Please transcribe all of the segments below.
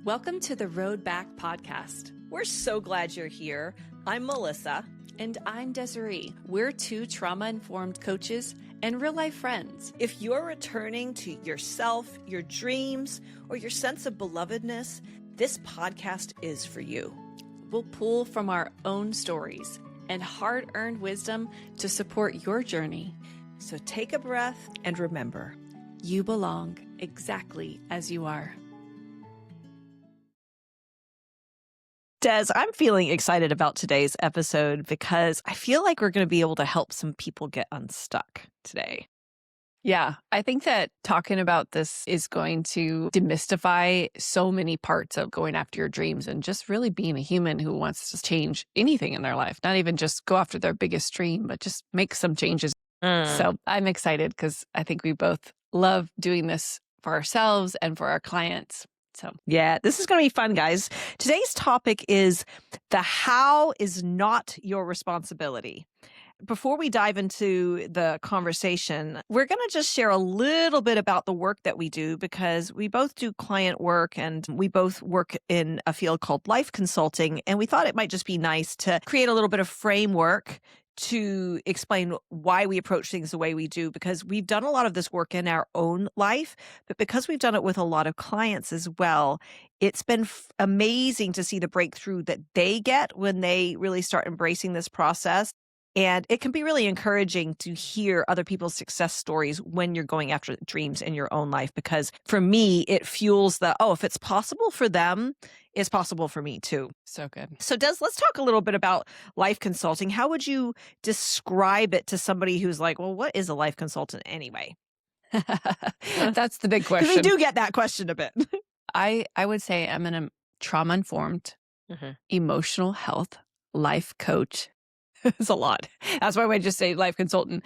Welcome to the Road Back podcast. We're so glad you're here. I'm Melissa. And I'm Desiree. We're two trauma-informed coaches and real-life friends. If you're returning to yourself, your dreams, or your sense of belovedness, this podcast is for you. We'll pull from our own stories and hard-earned wisdom to support your journey. So take a breath and remember, you belong exactly as you are. Des, I'm feeling excited about today's episode because I feel like we're going to be able to help some people get unstuck today. Yeah, I think that talking about this is going to demystify so many parts of going after your dreams and just really being a human who wants to change anything in their life, not even just go after their biggest dream, but just make some changes. So I'm excited because I think we both love doing this for ourselves and for our clients. So yeah, this is going to be fun, guys. Today's topic is the how is not your responsibility. Before we dive into the conversation, we're going to just share a little bit about the work that we do because we both do client work and we both work in a field called life consulting. And we thought it might just be nice to create a little bit of framework to explain why we approach things the way we do, because we've done a lot of this work in our own life, but because we've done it with a lot of clients as well, it's been amazing to see the breakthrough that they get when they really start embracing this process. And it can be really encouraging to hear other people's success stories when you're going after dreams in your own life, because for me, it fuels if it's possible for them, it's possible for me too. so good. So Des, let's talk a little bit about life consulting. How would you describe it to somebody who's like, well, what is a life consultant anyway? That's the big question. Because we do get that question a bit. I would say I'm a trauma-informed, emotional health life coach. It's a lot. That's why I just say life consultant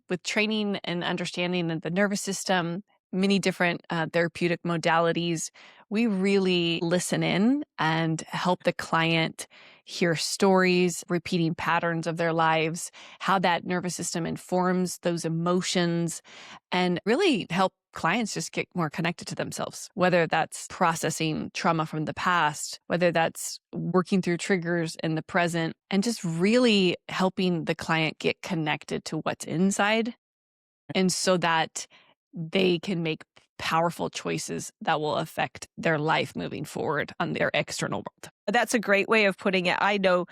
with training and understanding of the nervous system, many different therapeutic modalities. We really listen in and help the client hear stories, repeating patterns of their lives, how that nervous system informs those emotions, and really help clients just get more connected to themselves, whether that's processing trauma from the past, whether that's working through triggers in the present, and just really helping the client get connected to what's inside. And so that they can make powerful choices that will affect their life moving forward on their external world. That's a great way of putting it. I know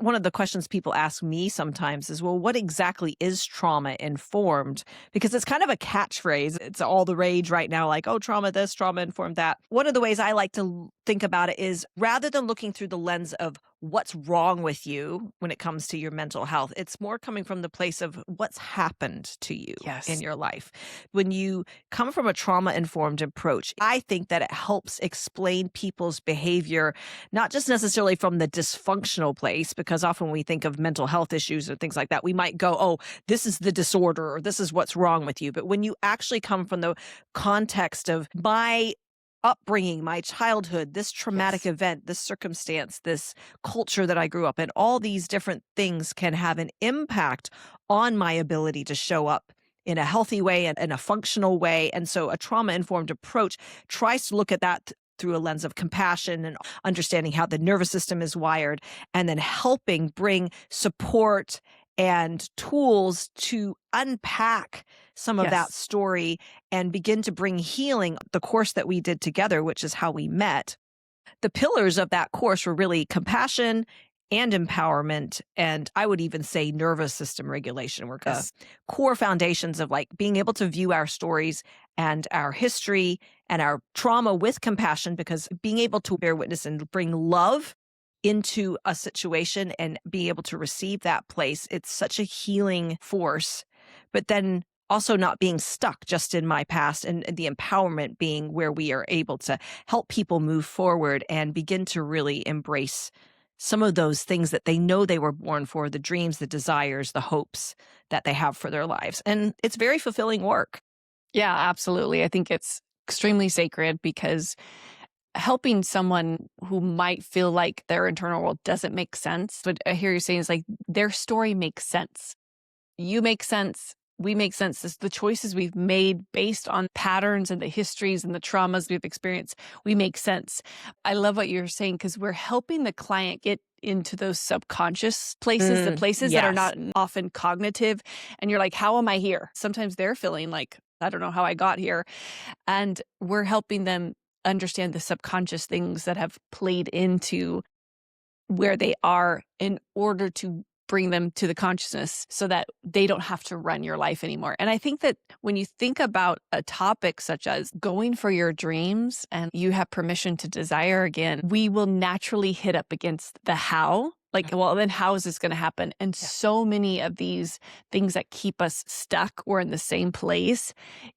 one of the questions people ask me sometimes is, well, what exactly is trauma informed? Because it's kind of a catchphrase. It's all the rage right now, like, oh, trauma this, trauma informed that. One of the ways I like to think about it is rather than looking through the lens of what's wrong with you when it comes to your mental health, it's more coming from the place of what's happened to you in your life. When you come from a trauma-informed approach, I think that it helps explain people's behavior, not just necessarily from the dysfunctional place, because often we think of mental health issues or things like that, we might go, oh, this is the disorder or this is what's wrong with you. But when you actually come from the context of my upbringing, my childhood, this traumatic event, this circumstance, this culture that I grew up in, all these different things can have an impact on my ability to show up in a healthy way and in a functional way. And so a trauma-informed approach tries to look at that through a lens of compassion and understanding how the nervous system is wired, and then helping bring support and tools to unpack some of that story and begin to bring healing. The course that we did together, which is how we met, the pillars of that course were really compassion and empowerment, and I would even say nervous system regulation were core foundations of like being able to view our stories and our history and our trauma with compassion, because being able to bear witness and bring love into a situation and be able to receive that place, it's such a healing force. But then also not being stuck just in my past, and the empowerment being where we are able to help people move forward and begin to really embrace some of those things that they know they were born for, the dreams, the desires, the hopes that they have for their lives. And it's very fulfilling work. Yeah, absolutely. I think it's extremely sacred because helping someone who might feel like their internal world doesn't make sense, but I hear you saying it's like their story makes sense. You make sense. we make sense. The choices we've made based on patterns and the histories and the traumas we've experienced, we make sense. I love what you're saying because we're helping the client get into those subconscious places, the places that are not often cognitive. And you're like, how am I here? Sometimes they're feeling like, I don't know how I got here. And we're helping them understand the subconscious things that have played into where they are in order to bring them to the consciousness so that they don't have to run your life anymore. And I think that when you think about a topic such as going for your dreams and you have permission to desire again, we will naturally hit up against the how. Like, well, then how is this going to happen? And so many of these things that keep us stuck or in the same place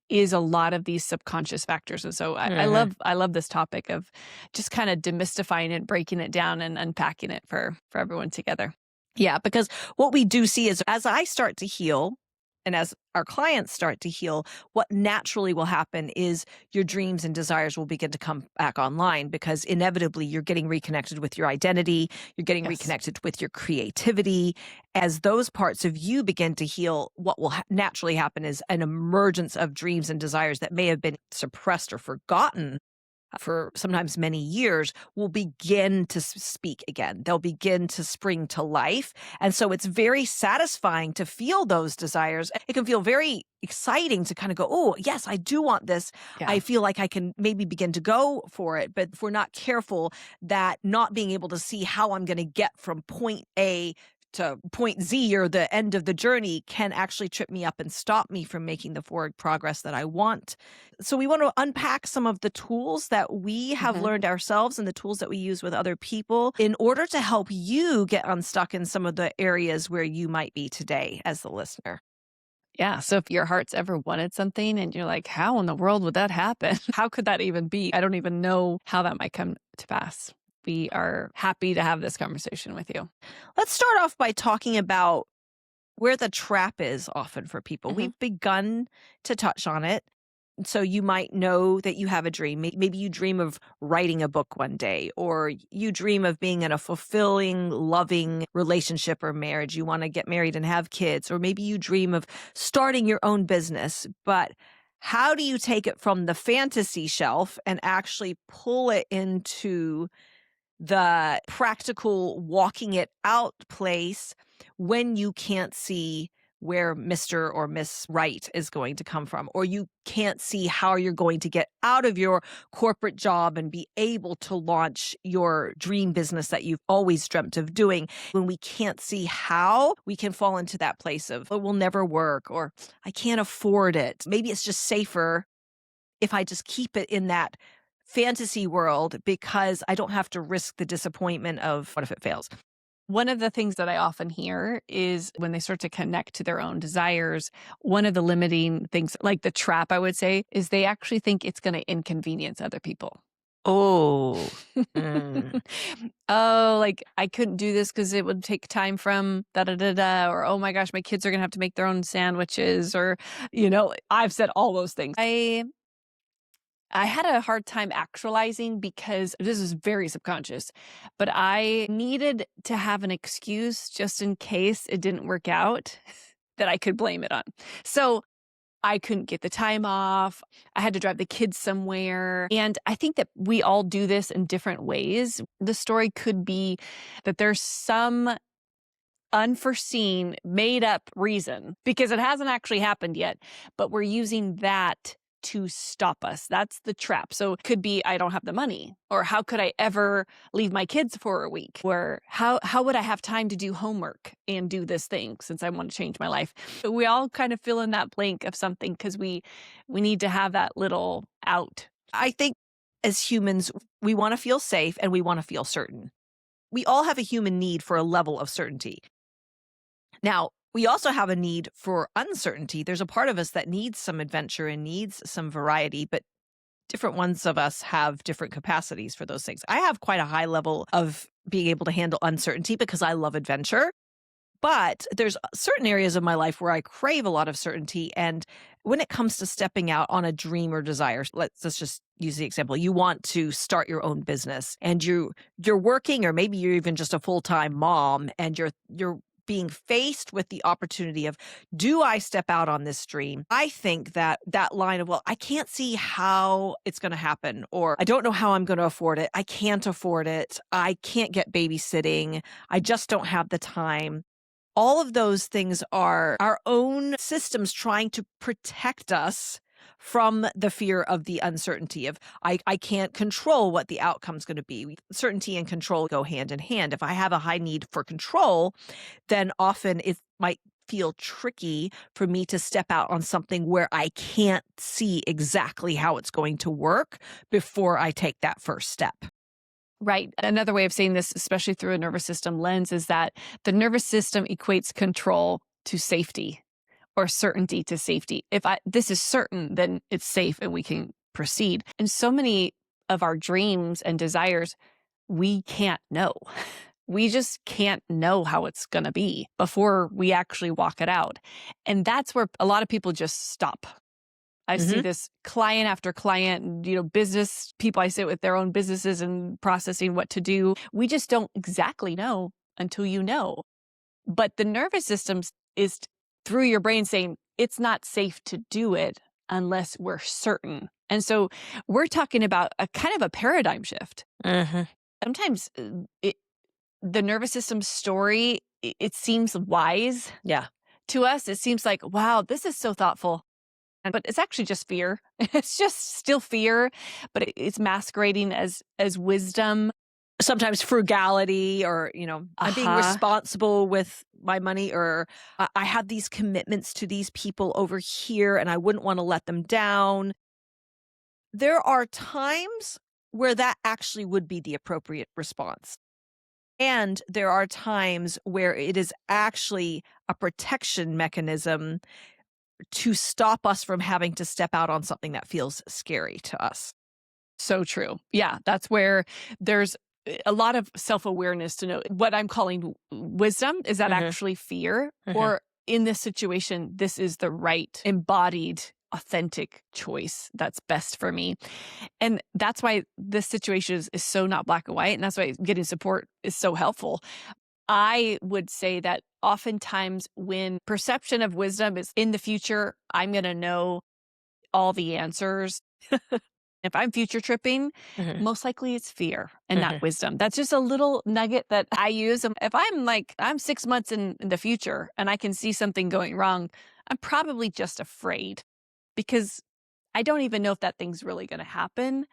is a lot of these subconscious factors. And so I love this topic of just kind of demystifying it, breaking it down and unpacking it for everyone together. Yeah, because what we do see is as I start to heal and as our clients start to heal, what naturally will happen is your dreams and desires will begin to come back online because inevitably you're getting reconnected with your identity, you're getting reconnected with your creativity. As those parts of you begin to heal, what will naturally happen is an emergence of dreams and desires that may have been suppressed or forgotten for sometimes many years will begin to speak again. They'll begin to spring to life. And so it's very satisfying to feel those desires. It can feel very exciting to kind of go, oh, yes, I do want this. Yeah. I feel like I can maybe begin to go for it. But if we're not careful, that not being able to see how I'm going to get from point A to point Z or the end of the journey can actually trip me up and stop me from making the forward progress that I want. So we want to unpack some of the tools that we have learned ourselves and the tools that we use with other people in order to help you get unstuck in some of the areas where you might be today as the listener. Yeah. So if your heart's ever wanted something and you're like, how in the world would that happen? How could that even be? I don't even know how that might come to pass. We are happy to have this conversation with you. Let's start off by talking about where the trap is often for people. We've begun to touch on it. So you might know that you have a dream. Maybe you dream of writing a book one day, or you dream of being in a fulfilling, loving relationship or marriage. You want to get married and have kids, or maybe you dream of starting your own business. But how do you take it from the fantasy shelf and actually pull it into the practical walking it out place when you can't see where Mr. or Miss Right is going to come from, or you can't see how you're going to get out of your corporate job and be able to launch your dream business that you've always dreamt of doing. When we can't see how, we can fall into that place of, it will never work, or I can't afford it. Maybe it's just safer if I just keep it in that fantasy world because I don't have to risk the disappointment of what if it fails. One of the things that I often hear is when they start to connect to their own desires, one of the limiting things, like the trap, I would say, is they actually think it's going to inconvenience other people. Oh. Oh, like I couldn't do this because it would take time from da-da-da-da, or oh my gosh, my kids are going to have to make their own sandwiches, or, I've said all those things. I had a hard time actualizing because this is very subconscious, but I needed to have an excuse just in case it didn't work out that I could blame it on. So I couldn't get the time off. I had to drive the kids somewhere. And I think that we all do this in different ways. The story could be that there's some unforeseen, made up reason because it hasn't actually happened yet, but we're using that to stop us. That's the trap. So it could be, I don't have the money, or how could I ever leave my kids for a week? Or how would I have time to do homework and do this thing since I want to change my life? But we all kind of fill in that blank of something because we need to have that little out. I think as humans, we want to feel safe and we want to feel certain. We all have a human need for a level of certainty. Now, we also have a need for uncertainty. There's a part of us that needs some adventure and needs some variety, but different ones of us have different capacities for those things. I have quite a high level of being able to handle uncertainty because I love adventure. But there's certain areas of my life where I crave a lot of certainty. And when it comes to stepping out on a dream or desire, let's just use the example. You want to start your own business and you're working, or maybe you're even just a full-time mom, and you're being faced with the opportunity of, do I step out on this dream? I think that line of, well, I can't see how it's going to happen, or I don't know how I'm going to afford it. I can't afford it. I can't get babysitting. I just don't have the time. All of those things are our own systems trying to protect us from the fear of the uncertainty of, I can't control what the outcome's going to be. Certainty and control go hand in hand. If I have a high need for control, then often it might feel tricky for me to step out on something where I can't see exactly how it's going to work before I take that first step. Right. Another way of saying this, especially through a nervous system lens, is that the nervous system equates control to safety, or certainty to safety. If this is certain, then it's safe and we can proceed. And so many of our dreams and desires, we can't know. We just can't know how it's going to be before we actually walk it out. And that's where a lot of people just stop. I see this client after client, business people I sit with their own businesses and processing what to do. We just don't exactly know until you know. But the nervous system is through your brain saying it's not safe to do it unless we're certain. And so we're talking about a kind of a paradigm shift. Sometimes the nervous system story, it seems wise to us. It seems like, wow, this is so thoughtful. But it's actually just fear. It's just still fear, but it's masquerading as wisdom. Sometimes frugality, or, I'm being responsible with my money, or I have these commitments to these people over here and I wouldn't want to let them down. There are times where that actually would be the appropriate response. And there are times where it is actually a protection mechanism to stop us from having to step out on something that feels scary to us. So true. Yeah, that's where there's a lot of self-awareness to know what I'm calling wisdom. Is that actually fear? Or in this situation, this is the right embodied, authentic choice that's best for me. And that's why this situation is so not black and white. And that's why getting support is so helpful. I would say that oftentimes when perception of wisdom is in the future, I'm going to know all the answers. If I'm future tripping, most likely it's fear and not wisdom. That's just a little nugget that I use. If I'm 6 months in the future and I can see something going wrong, I'm probably just afraid because I don't even know if that thing's really going to happen.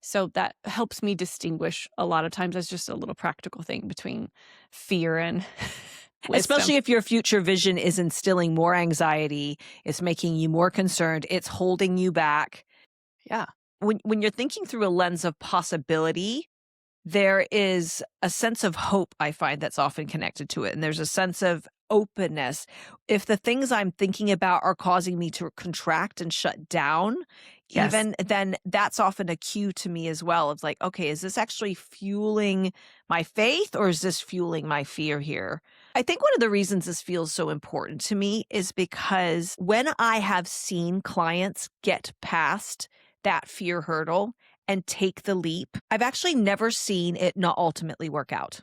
So that helps me distinguish a lot of times as just a little practical thing between fear and wisdom. Especially if your future vision is instilling more anxiety, it's making you more concerned, it's holding you back. Yeah. When you're thinking through a lens of possibility, there is a sense of hope, I find, that's often connected to it. And there's a sense of openness. If the things I'm thinking about are causing me to contract and shut down, even then that's often a cue to me as well. It's like, okay, is this actually fueling my faith or is this fueling my fear here? I think one of the reasons this feels so important to me is because when I have seen clients get past that fear hurdle and take the leap, I've actually never seen it not ultimately work out.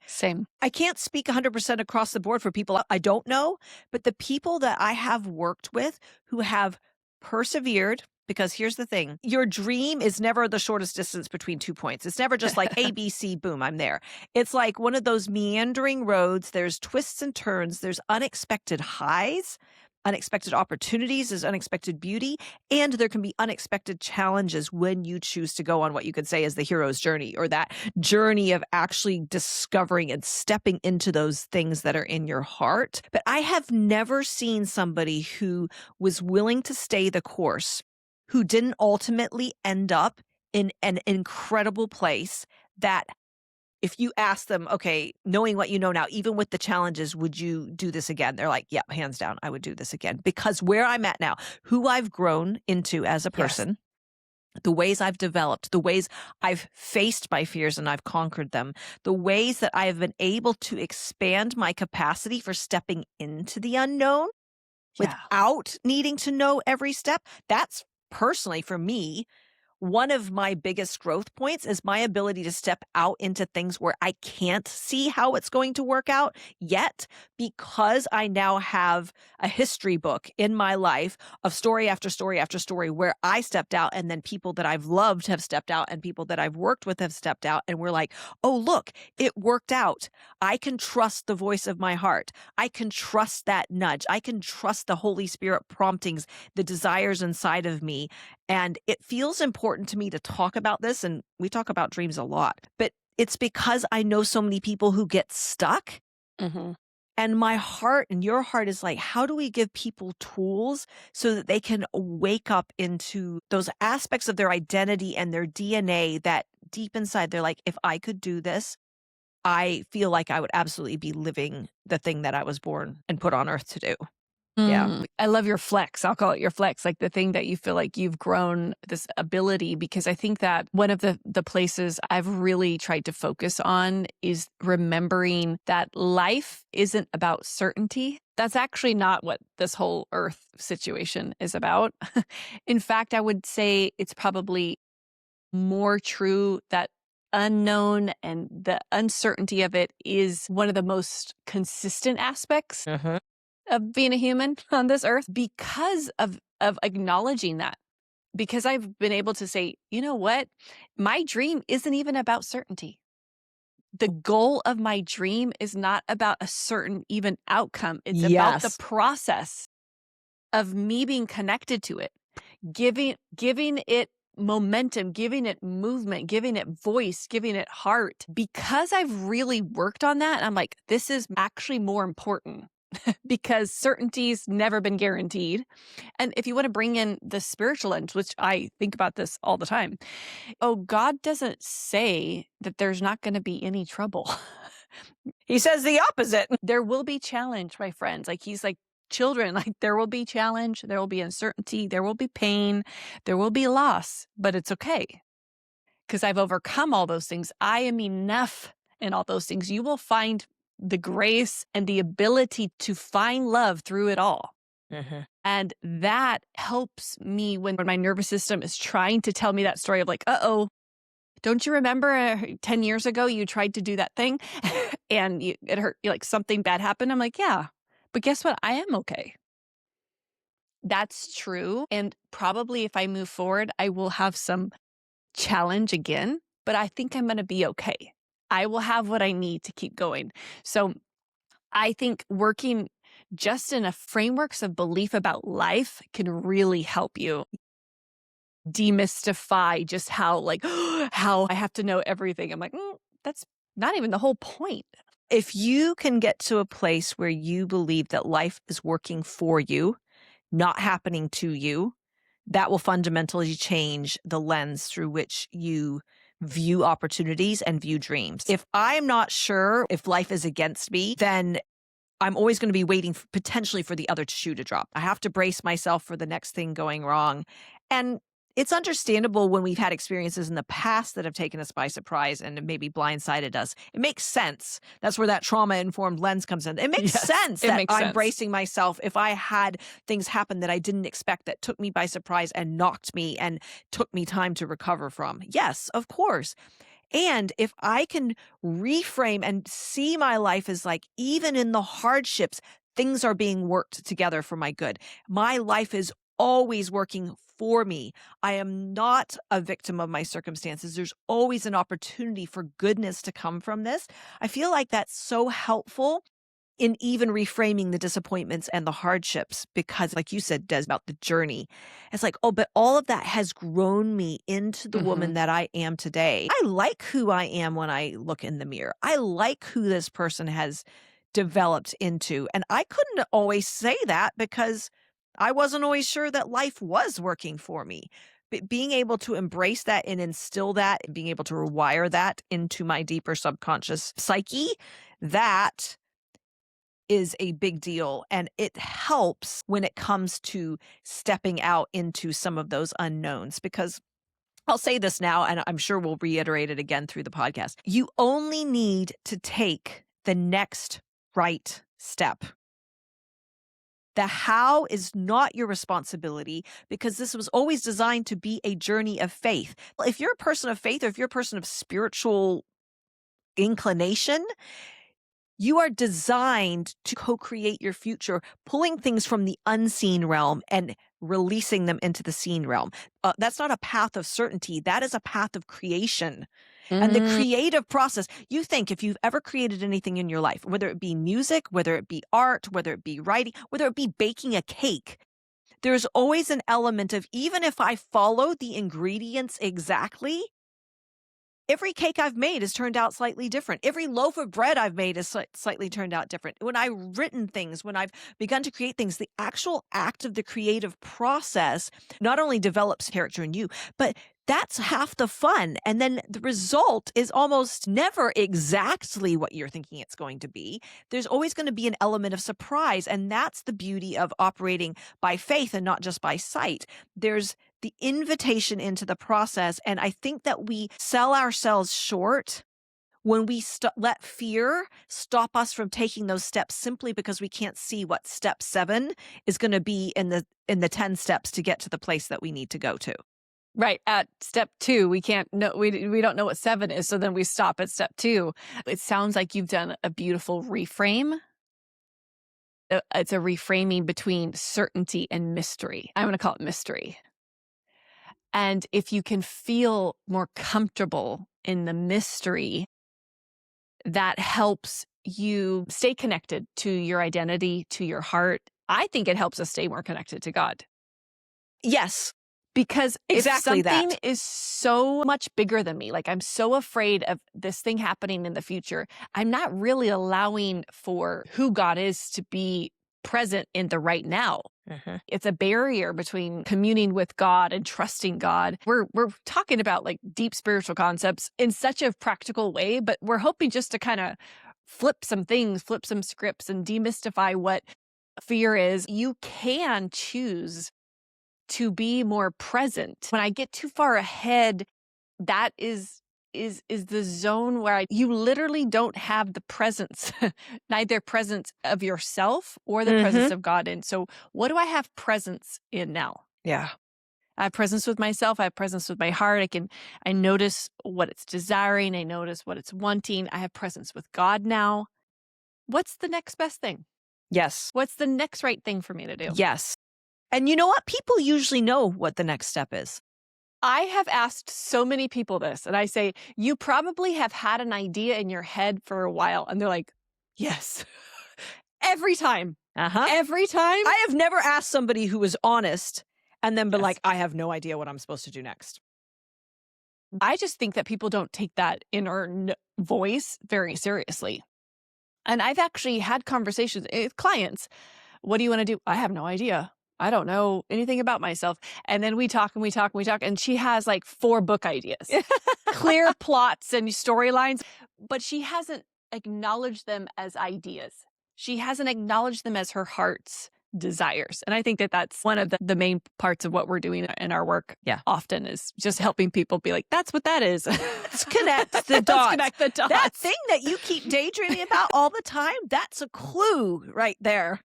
Same. I can't speak 100% across the board for people I don't know, but the people that I have worked with who have persevered, because here's the thing, your dream is never the shortest distance between 2 points. It's never just like A, B, C, boom, I'm there. It's like one of those meandering roads. There's twists and turns. There's unexpected highs, unexpected opportunities, there's unexpected beauty, and there can be unexpected challenges when you choose to go on what you could say is the hero's journey, or that journey of actually discovering and stepping into those things that are in your heart. But I have never seen somebody who was willing to stay the course, who didn't ultimately end up in an incredible place that if you ask them, okay, knowing what you know now, even with the challenges, would you do this again? They're like, yeah, hands down, I would do this again. Because where I'm at now, who I've grown into as a person, the ways I've developed, the ways I've faced my fears and I've conquered them, the ways that I have been able to expand my capacity for stepping into the unknown without needing to know every step, that's personally for me one of my biggest growth points is my ability to step out into things where I can't see how it's going to work out yet, because I now have a history book in my life of story after story after story where I stepped out, and then people that I've loved have stepped out, and people that I've worked with have stepped out, and we're like, oh, look, it worked out. I can trust the voice of my heart. I can trust that nudge. I can trust the Holy Spirit promptings, the desires inside of me. And it feels important to me to talk about this. And we talk about dreams a lot, but it's because I know so many people who get stuck. Mm-hmm. And my heart and your heart is like, how do we give people tools so that they can wake up into those aspects of their identity and their DNA that deep inside they're like, if I could do this, I feel like I would absolutely be living the thing that I was born and put on earth to do. Yeah. I love your flex. I'll call it your flex, like the thing that you feel like you've grown this ability, because I think that one of the places I've really tried to focus on is remembering that life isn't about certainty. That's actually not what this whole earth situation is about. In fact, I would say it's probably more true that unknown and the uncertainty of it is one of the most consistent aspects of being a human on this earth, because of acknowledging that. Because I've been able to say, you know what? My dream isn't even about certainty. The goal of my dream is not about a certain even outcome. It's about the process of me being connected to it, giving it momentum, giving it movement, giving it voice, giving it heart. Because I've really worked on that, I'm like, this is actually more important. Because certainty's never been guaranteed. And if you want to bring in the spiritual lens, which I think about this all the time, God doesn't say that there's not going to be any trouble. He says the opposite. There will be challenge, my friends. Like he's like, children, like there will be challenge, there will be uncertainty, there will be pain, there will be loss, but it's okay. Because I've overcome all those things. I am enough in all those things. You will find the grace and the ability to find love through it all. And that helps me when my nervous system is trying to tell me that story of like, don't you remember 10 years ago you tried to do that thing and it hurt, like something bad happened? I'm like, yeah, but guess what? I am okay. That's true. And probably if I move forward, I will have some challenge again, but I think I'm going to be okay. I will have what I need to keep going. So I think working just in a frameworks of belief about life can really help you demystify just how how I have to know everything. I'm like, that's not even the whole point. If you can get to a place where you believe that life is working for you, not happening to you, that will fundamentally change the lens through which you view opportunities and view dreams. If I'm not sure if life is against me, then I'm always going to be waiting potentially for the other shoe to drop. I have to brace myself for the next thing going wrong. And it's understandable when we've had experiences in the past that have taken us by surprise and maybe blindsided us. It makes sense. That's where that trauma-informed lens comes in. It makes sense that I'm bracing myself if I had things happen that I didn't expect that took me by surprise and knocked me and took me time to recover from. Yes, of course. And if I can reframe and see my life as like, even in the hardships, things are being worked together for my good. My life is always working for me. I am not a victim of my circumstances. There's always an opportunity for goodness to come from this. I feel like that's so helpful in even reframing the disappointments and the hardships, because like you said, Des, about the journey, it's like, but all of that has grown me into the woman that I am today. I like who I am when I look in the mirror. I like who this person has developed into. And I couldn't always say that because I wasn't always sure that life was working for me. But being able to embrace that and instill that, and being able to rewire that into my deeper subconscious psyche, that is a big deal. And it helps when it comes to stepping out into some of those unknowns, because I'll say this now, and I'm sure we'll reiterate it again through the podcast. You only need to take the next right step. The how is not your responsibility, because this was always designed to be a journey of faith. If you're a person of faith, or if you're a person of spiritual inclination, you are designed to co-create your future, pulling things from the unseen realm and releasing them into the seen realm. That's not a path of certainty. That is a path of creation. And the creative process, you think if you've ever created anything in your life, whether it be music, whether it be art, whether it be writing, whether it be baking a cake, there's always an element of, even if I follow the ingredients exactly, every cake I've made has turned out slightly different. Every loaf of bread I've made has slightly turned out different. When I've written things, when I've begun to create things, the actual act of the creative process not only develops character in you, but that's half the fun. And then the result is almost never exactly what you're thinking it's going to be. There's always going to be an element of surprise. And that's the beauty of operating by faith and not just by sight. There's the invitation into the process. And I think that we sell ourselves short when we let fear stop us from taking those steps, simply because we can't see what step 7 is going to be in the 10 steps to get to the place that we need to go to. Right. At step 2, we can't know, we don't know what 7 is. So then we stop at step 2. It sounds like you've done a beautiful reframe. It's a reframing between certainty and mystery. I'm going to call it mystery. And if you can feel more comfortable in the mystery, that helps you stay connected to your identity, to your heart. I think it helps us stay more connected to God. Yes. Because exactly, if something is so much bigger than me, like I'm so afraid of this thing happening in the future, I'm not really allowing for who God is to be present in the right now. Mm-hmm. It's a barrier between communing with God and trusting God. We're talking about like deep spiritual concepts in such a practical way, but we're hoping just to kind of flip some things, flip some scripts, and demystify what fear is. You can choose to be more present. When I get too far ahead, that is the zone where you literally don't have the presence, neither presence of yourself or the presence of God in. So what do I have presence in now? Yeah. I have presence with myself. I have presence with my heart. I notice what it's desiring. I notice what it's wanting. I have presence with God now. What's the next best thing? Yes. What's the next right thing for me to do? Yes. And you know what? People usually know what the next step is. I have asked so many people this, and I say, you probably have had an idea in your head for a while. And they're like, yes. Every time. Every time. I have never asked somebody who was honest and then been like, I have no idea what I'm supposed to do next. I just think that people don't take that inner voice very seriously. And I've actually had conversations with clients. What do you want to do? I have no idea. I don't know anything about myself. And then we talk and we talk and we talk. And she has like 4 book ideas, clear plots and storylines, but she hasn't acknowledged them as ideas. She hasn't acknowledged them as her heart's desires. And I think that that's one of the main parts of what we're doing in our work. Yeah. Often is just helping people be like, that's what that is. Let's connect the dots. Let's connect the dots. That thing that you keep daydreaming about all the time, that's a clue right there.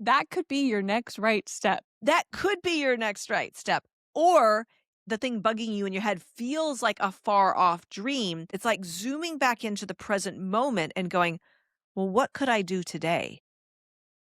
That could be your next right step. That could be your next right step. Or the thing bugging you in your head feels like a far off dream. It's like zooming back into the present moment and going, well, what could I do today?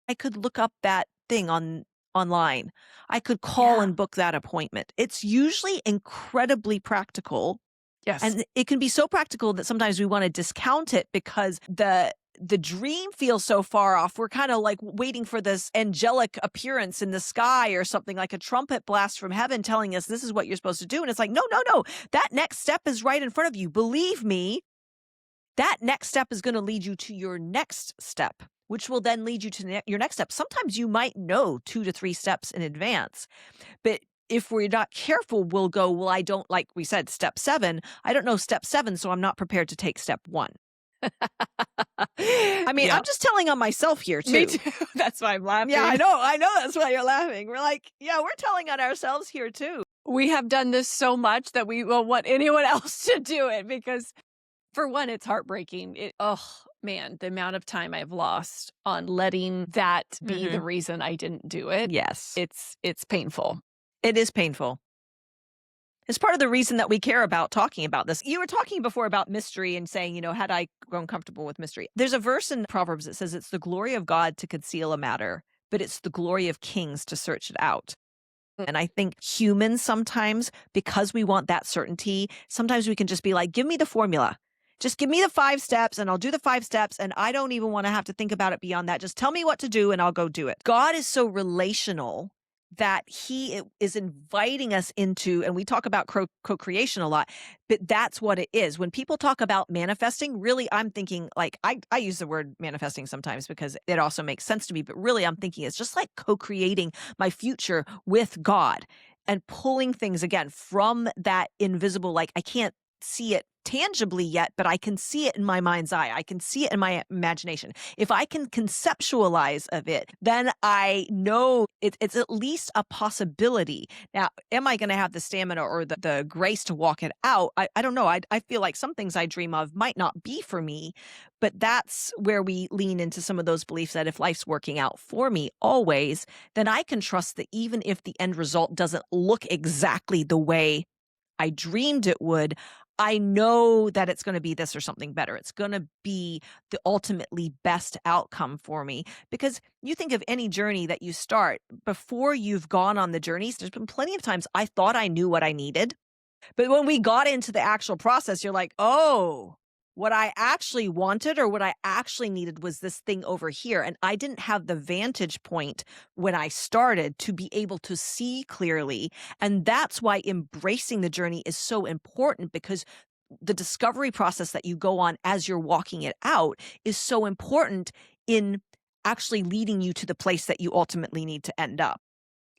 I could look up that thing online. I could call and book that appointment. It's usually incredibly practical. Yes. And it can be so practical that sometimes we want to discount it because the dream feels so far off. We're kind of like waiting for this angelic appearance in the sky or something, like a trumpet blast from heaven telling us this is what you're supposed to do. And it's like, no. That next step is right in front of you. Believe me, that next step is going to lead you to your next step, which will then lead you to your next step. Sometimes you might know 2 to 3 steps in advance, but if we're not careful, we'll go, well, I don't, like we said, step 7. I don't know step 7, so I'm not prepared to take step 1. I mean, I'm just telling on myself here, too. Me too. That's why I'm laughing. Yeah, I know. That's why you're laughing. We're like, yeah, we're telling on ourselves here, too. We have done this so much that we will want anyone else to do it because For one, it's heartbreaking. Oh man, the amount of time I've lost on letting that be the reason I didn't do it. Yes. It's painful. It is painful. It's part of the reason that we care about talking about this. You were talking before about mystery and saying, had I grown comfortable with mystery? There's a verse in Proverbs that says it's the glory of God to conceal a matter, but it's the glory of kings to search it out. And I think humans sometimes, because we want that certainty, sometimes we can just be like, give me the formula. Just give me the 5 steps and I'll do the 5 steps. And I don't even want to have to think about it beyond that. Just tell me what to do and I'll go do it. God is so relational that he is inviting us into, and we talk about co-creation a lot, but that's what it is. When people talk about manifesting, really, I'm thinking like, I use the word manifesting sometimes because it also makes sense to me, but really I'm thinking it's just like co-creating my future with God and pulling things again from that invisible, like I can't see it tangibly yet, but I can see it in my mind's eye. I can see it in my imagination. If I can conceptualize of it, then I know it's at least a possibility. Now, am I going to have the stamina or the grace to walk it out? I don't know. I feel like some things I dream of might not be for me, but that's where we lean into some of those beliefs that if life's working out for me always, then I can trust that even if the end result doesn't look exactly the way I dreamed it would, I know that it's going to be this or something better. It's going to be the ultimately best outcome for me. Because you think of any journey that you start, before you've gone on the journeys, there's been plenty of times I thought I knew what I needed. But when we got into the actual process, you're like, oh, what I actually wanted or what I actually needed was this thing over here. And I didn't have the vantage point when I started to be able to see clearly. And that's why embracing the journey is so important, because the discovery process that you go on as you're walking it out is so important in actually leading you to the place that you ultimately need to end up.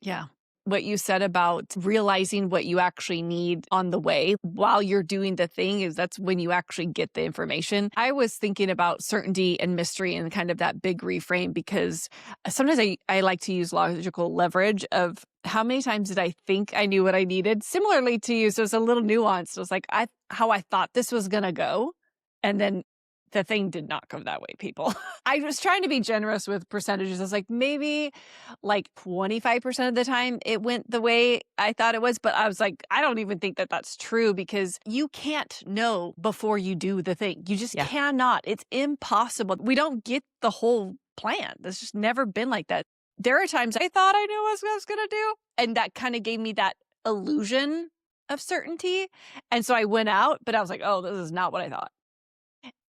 Yeah. What you said about realizing what you actually need on the way while you're doing the thing is that's when you actually get the information. I was thinking about certainty and mystery and kind of that big reframe, because sometimes I like to use logical leverage of how many times did I think I knew what I needed? Similarly to you, so it's a little nuanced. It was like how I thought this was going to go. And then the thing did not go that way, people. I was trying to be generous with percentages. I was like, maybe like 25% of the time it went the way I thought it was. But I was like, I don't even think that that's true, because you can't know before you do the thing. You just cannot. It's impossible. We don't get the whole plan. That's just never been like that. There are times I thought I knew what I was going to do. And that kind of gave me that illusion of certainty. And so I went out, but I was like, oh, this is not what I thought.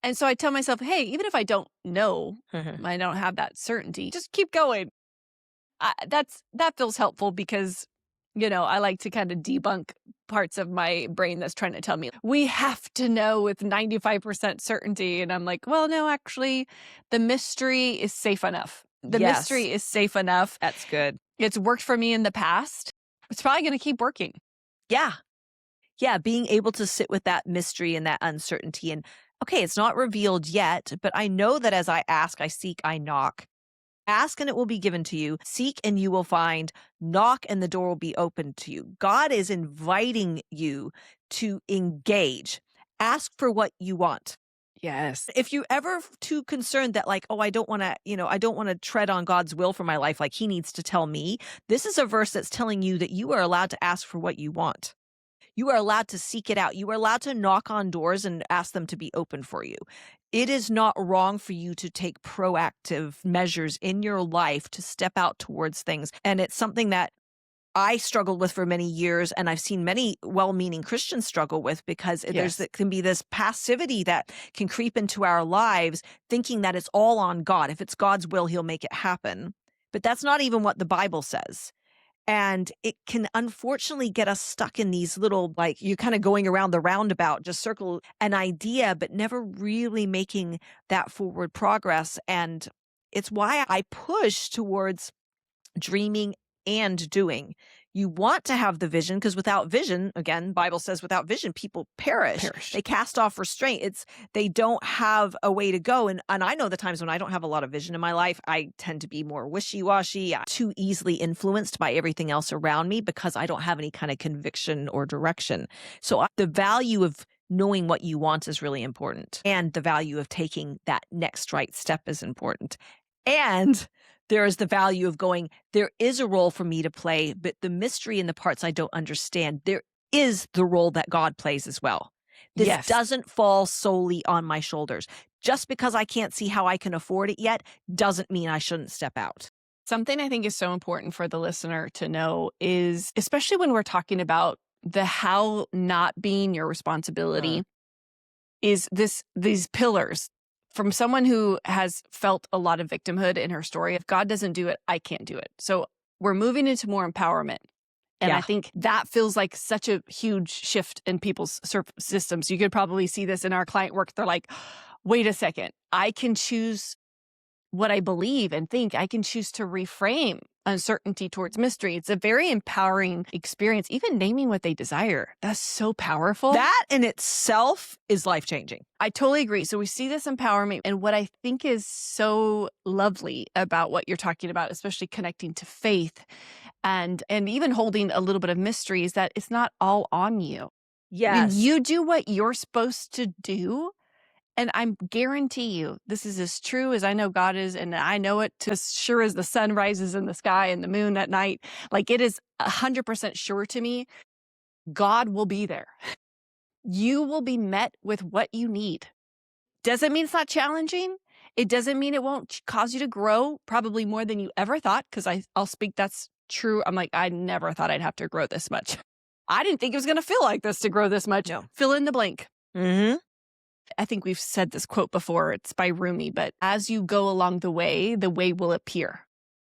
And so I tell myself, hey, even if I don't know, I don't have that certainty, just keep going. That feels helpful, because, I like to kind of debunk parts of my brain that's trying to tell me, we have to know with 95% certainty. And I'm like, well, no, actually, the mystery is safe enough. The mystery is safe enough. That's good. It's worked for me in the past. It's probably going to keep working. Yeah. Yeah, being able to sit with that mystery and that uncertainty and, okay, it's not revealed yet, but I know that as I ask, I seek, I knock. Ask and it will be given to you. Seek and you will find. Knock and the door will be opened to you. God is inviting you to engage. Ask for what you want. Yes. If you're ever too concerned that like, oh, I don't want to tread on God's will for my life, like he needs to tell me, this is a verse that's telling you that you are allowed to ask for what you want. You are allowed to seek it out. You are allowed to knock on doors and ask them to be open for you. It is not wrong for you to take proactive measures in your life to step out towards things. And it's something that I struggled with for many years, and I've seen many well-meaning Christians struggle with, because there can be this passivity that can creep into our lives, thinking that it's all on God. If it's God's will, he'll make it happen. But that's not even what the Bible says. And it can unfortunately get us stuck in these little, like, you're kind of going around the roundabout, just circle an idea, but never really making that forward progress. And it's why I push towards dreaming and doing. You want to have the vision, because without vision, again, Bible says without vision, people perish. They cast off restraint. They don't have a way to go. And I know the times when I don't have a lot of vision in my life, I tend to be more wishy-washy, too easily influenced by everything else around me, because I don't have any kind of conviction or direction. So the value of knowing what you want is really important. And the value of taking that next right step is important. And there is the value of going, there is a role for me to play, but the mystery in the parts I don't understand, there is the role that God plays as well. This doesn't fall solely on my shoulders. Just because I can't see how I can afford it yet doesn't mean I shouldn't step out. Something I think is so important for the listener to know is, especially when we're talking about the how not being your responsibility, is these pillars. From someone who has felt a lot of victimhood in her story, if God doesn't do it, I can't do it. So we're moving into more empowerment. And I think that feels like such a huge shift in people's systems. You could probably see this in our client work. They're like, wait a second, I can choose what I believe and think. I can choose to reframe uncertainty towards mystery. It's a very empowering experience, even naming what they desire. That's so powerful. That in itself is life-changing. I totally agree. So we see this empowerment. And what I think is so lovely about what you're talking about, especially connecting to faith and even holding a little bit of mystery, is that it's not all on you. Yes. When you do what you're supposed to do, and I guarantee you, this is as true as I know God is, and I know it as sure as the sun rises in the sky and the moon at night. Like, it is 100% sure to me, God will be there. You will be met with what you need. Doesn't mean it's not challenging. It doesn't mean it won't cause you to grow probably more than you ever thought, because I'll speak that's true. I'm like, I never thought I'd have to grow this much. I didn't think it was going to feel like this to grow this much. No. Fill in the blank. Mm-hmm. I think we've said this quote before. It's by Rumi, but as you go along the way will appear.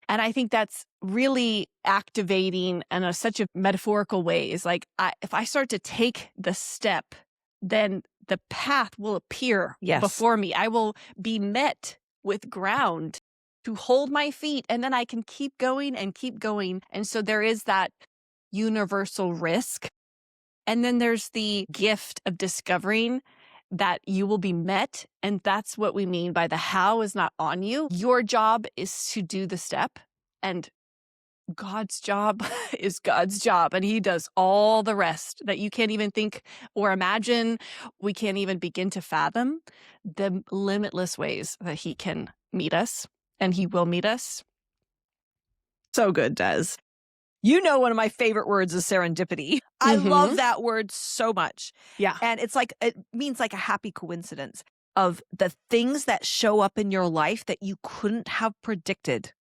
And I think that's really activating in such a metaphorical way. Is like, if I start to take the step, then the path will appear before me. I will be met with ground to hold my feet, and then I can keep going and keep going. And so there is that universal risk. And then there's the gift of discovering that you will be met. And that's what we mean by the how is not on you. Your job is to do the step, and God's job is God's job. And he does all the rest that you can't even think or imagine. We can't even begin to fathom the limitless ways that he can meet us, and he will meet us. So good, Des. You know, one of my favorite words is serendipity. I love that word so much. Yeah. And it's like, it means like a happy coincidence of the things that show up in your life that you couldn't have predicted.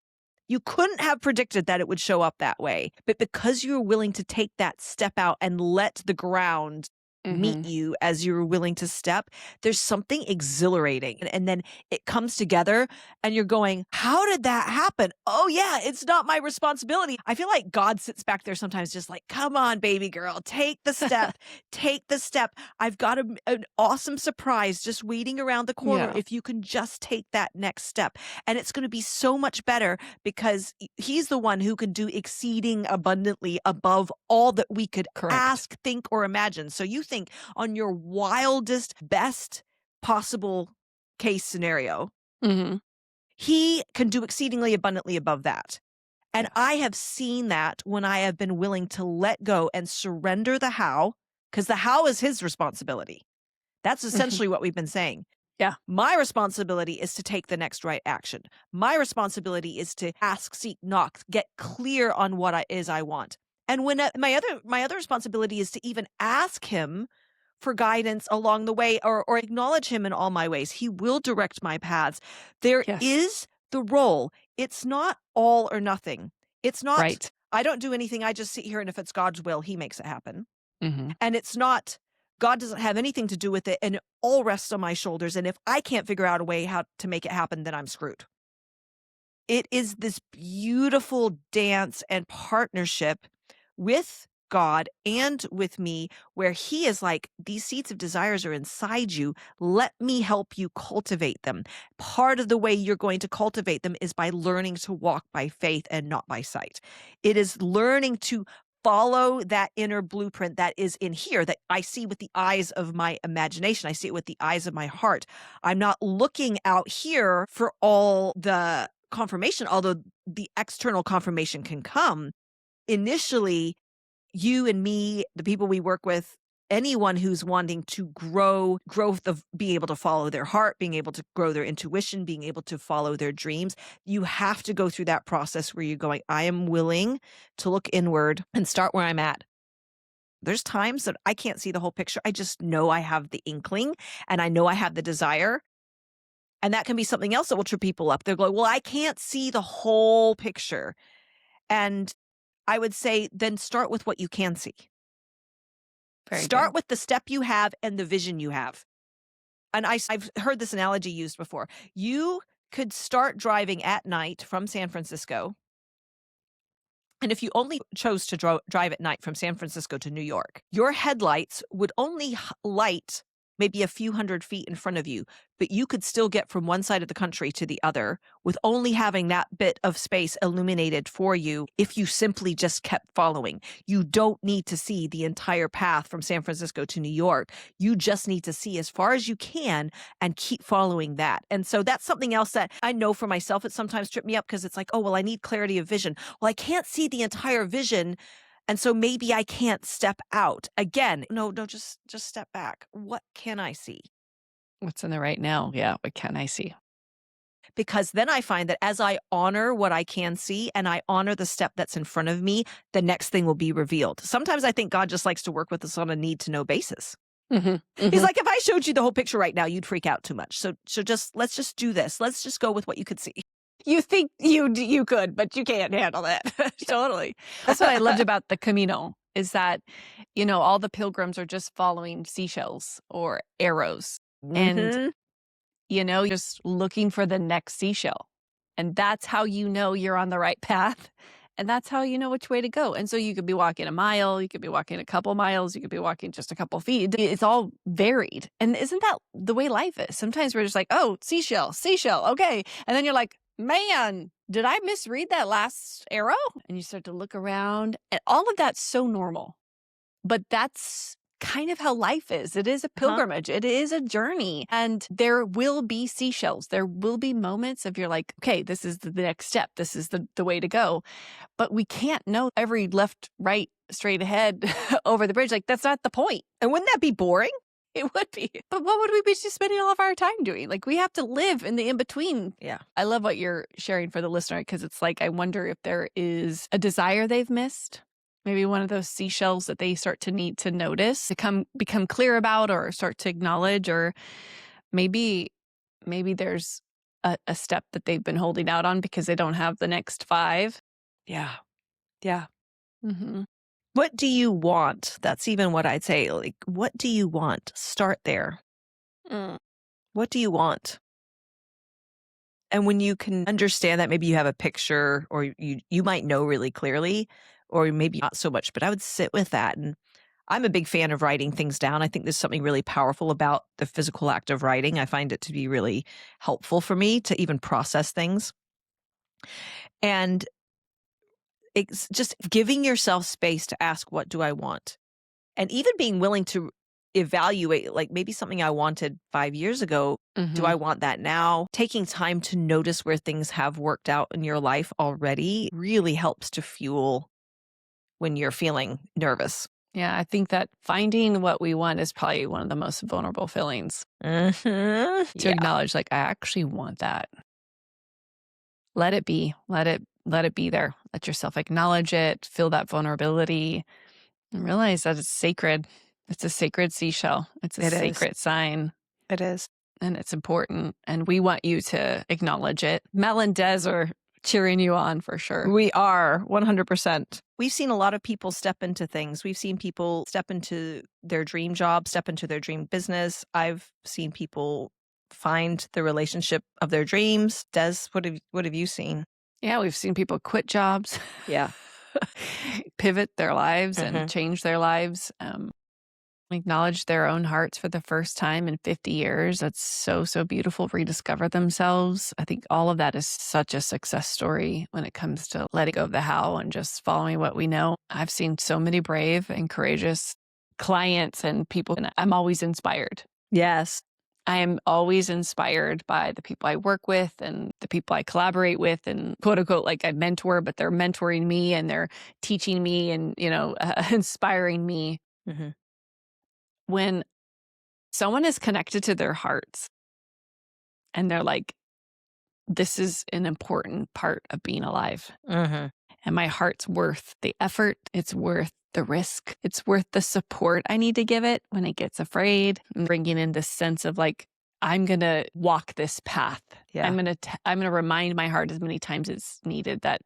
You couldn't have predicted that it would show up that way. But because you're willing to take that step out and let the ground meet you as you're willing to step, there's something exhilarating. And then it comes together and you're going, how did that happen? Oh yeah, it's not my responsibility. I feel like God sits back there sometimes just like, come on, baby girl, take the step, take the step. I've got an awesome surprise just waiting around the corner if you can just take that next step. And it's going to be so much better because he's the one who can do exceeding abundantly above all that we could ask, think, or imagine. So you think on your wildest, best possible case scenario, he can do exceedingly abundantly above that. And I have seen that when I have been willing to let go and surrender the how, because the how is his responsibility. That's essentially what we've been saying. Yeah. My responsibility is to take the next right action. My responsibility is to ask, seek, knock, get clear on what I want. And when my other responsibility is to even ask him for guidance along the way or acknowledge him in all my ways. He will direct my paths. There is the role. It's not all or nothing. It's not, I don't do anything. I just sit here, and if it's God's will, he makes it happen. And it's not, God doesn't have anything to do with it, and it all rests on my shoulders. And if I can't figure out a way how to make it happen, then I'm screwed. It is this beautiful dance and partnership with God and with me, where he is like, these seeds of desires are inside you. Let me help you cultivate them. Part of the way you're going to cultivate them is by learning to walk by faith and not by sight. It is learning to follow that inner blueprint that is in here, that I see with the eyes of my imagination. I see it with the eyes of my heart. I'm not looking out here for all the confirmation, although the external confirmation can come. Initially, you and me, the people we work with, anyone who's wanting to be able to follow their heart, being able to grow their intuition, being able to follow their dreams, you have to go through that process where you're going, I am willing to look inward and start where I'm at. There's times that I can't see the whole picture. I just know I have the inkling and I know I have the desire. And that can be something else that will trip people up. They're going, well, I can't see the whole picture. And I would say, then start with what you can see. Start with the step you have and the vision you have. And I've heard this analogy used before. You could start driving at night from San Francisco. And if you only chose to drive at night from San Francisco to New York, your headlights would only light maybe a few hundred feet in front of you, but you could still get from one side of the country to the other with only having that bit of space illuminated for you if you simply just kept following. You don't need to see the entire path from San Francisco to New York. You just need to see as far as you can and keep following that. And so that's something else that I know for myself, it sometimes tripped me up because it's like, oh, well, I need clarity of vision. Well, I can't see the entire vision. And so maybe I can't step out. Again, no, just step back. What can I see? What's in the right now? Yeah, what can I see? Because then I find that as I honor what I can see and I honor the step that's in front of me, the next thing will be revealed. Sometimes I think God just likes to work with us on a need-to-know basis. He's like, if I showed you the whole picture right now, you'd freak out too much. So let's just do this. Let's just go with what you could see. You think you could, but you can't handle that. Totally. That's what I loved about the Camino is that, all the pilgrims are just following seashells or arrows. And, just looking for the next seashell. And that's how you know you're on the right path. And that's how you know which way to go. And so you could be walking a mile, you could be walking a couple miles, you could be walking just a couple feet. It's all varied. And isn't that the way life is? Sometimes we're just like, oh, seashell, okay. And then you're like, man, did I misread that last arrow? And you start to look around and all of that's so normal. But that's kind of how life is. It is a pilgrimage. It is a journey. And there will be seashells. There will be moments of you're like, okay, this is the next step. This is the way to go. But we can't know every left, right, straight ahead over the bridge. Like, that's not the point. And wouldn't that be boring? It would be. But what would we be just spending all of our time doing? Like, we have to live in the in-between. Yeah. I love what you're sharing for the listener because it's like, I wonder if there is a desire they've missed. Maybe one of those seashells that they start to need to notice, become clear about or start to acknowledge, or maybe there's a step that they've been holding out on because they don't have the next 5. Yeah. Yeah. Mm-hmm. What do you want? That's even what I'd say. Like, what do you want? Start there. What do you want? And when you can understand that, maybe you have a picture or you might know really clearly, or maybe not so much, but I would sit with that. And I'm a big fan of writing things down. I think there's something really powerful about the physical act of writing. I find it to be really helpful for me to even process things. And it's just giving yourself space to ask, what do I want? And even being willing to evaluate, like maybe something I wanted 5 years ago, do I want that now? Taking time to notice where things have worked out in your life already really helps to fuel when you're feeling nervous. Yeah, I think that finding what we want is probably one of the most vulnerable feelings. To acknowledge, like, I actually want that. Let it be. Let it be there. Let yourself acknowledge it, feel that vulnerability, and realize that it's sacred. It's a sacred seashell. It's a sacred sign. It is. And it's important. And we want you to acknowledge it. Mel and Des are cheering you on for sure. We are 100%. We've seen a lot of people step into things. We've seen people step into their dream job, step into their dream business. I've seen people find the relationship of their dreams. Des, what have you seen? Yeah, we've seen people quit jobs. Yeah. Pivot their lives and change their lives. Acknowledge their own hearts for the first time in 50 years. That's so, so beautiful. Rediscover themselves. I think all of that is such a success story when it comes to letting go of the how and just following what we know. I've seen so many brave and courageous clients and people, and I'm always inspired. Yes. I am always inspired by the people I work with and the people I collaborate with and quote unquote, like I mentor, but they're mentoring me and they're teaching me and, inspiring me. when someone is connected to their hearts and they're like, this is an important part of being alive. Mm-hmm. And my heart's worth the effort. It's worth the risk. It's worth the support I need to give it when it gets afraid, and bringing in this sense of like, I'm going to walk this path. Yeah. I'm going to remind my heart as many times as needed that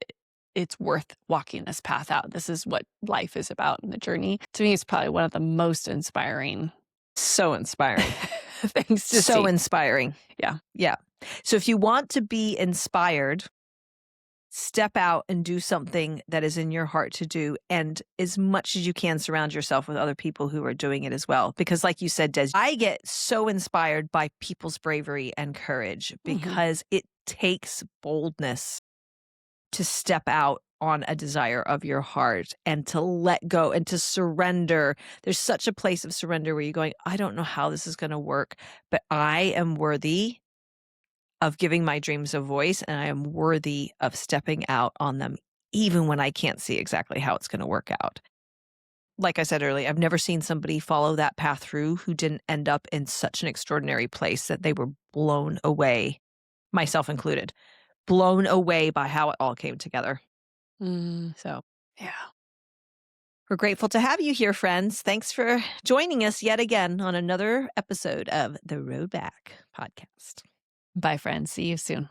it's worth walking this path out. This is what life is about in the journey. To me, it's probably one of the most inspiring. So inspiring. things to So see. inspiring. Yeah. Yeah. So if you want to be inspired, step out and do something that is in your heart to do. And as much as you can, surround yourself with other people who are doing it as well. Because like you said, Des, I get so inspired by people's bravery and courage because it takes boldness to step out on a desire of your heart and to let go and to surrender. There's such a place of surrender where you're going, I don't know how this is going to work, but I am worthy of giving my dreams a voice, and I am worthy of stepping out on them, even when I can't see exactly how it's going to work out. Like I said earlier, I've never seen somebody follow that path through who didn't end up in such an extraordinary place that they were blown away, myself included, blown away by how it all came together. So, yeah. We're grateful to have you here, friends. Thanks for joining us yet again on another episode of the Road Back podcast. Bye, friends. See you soon.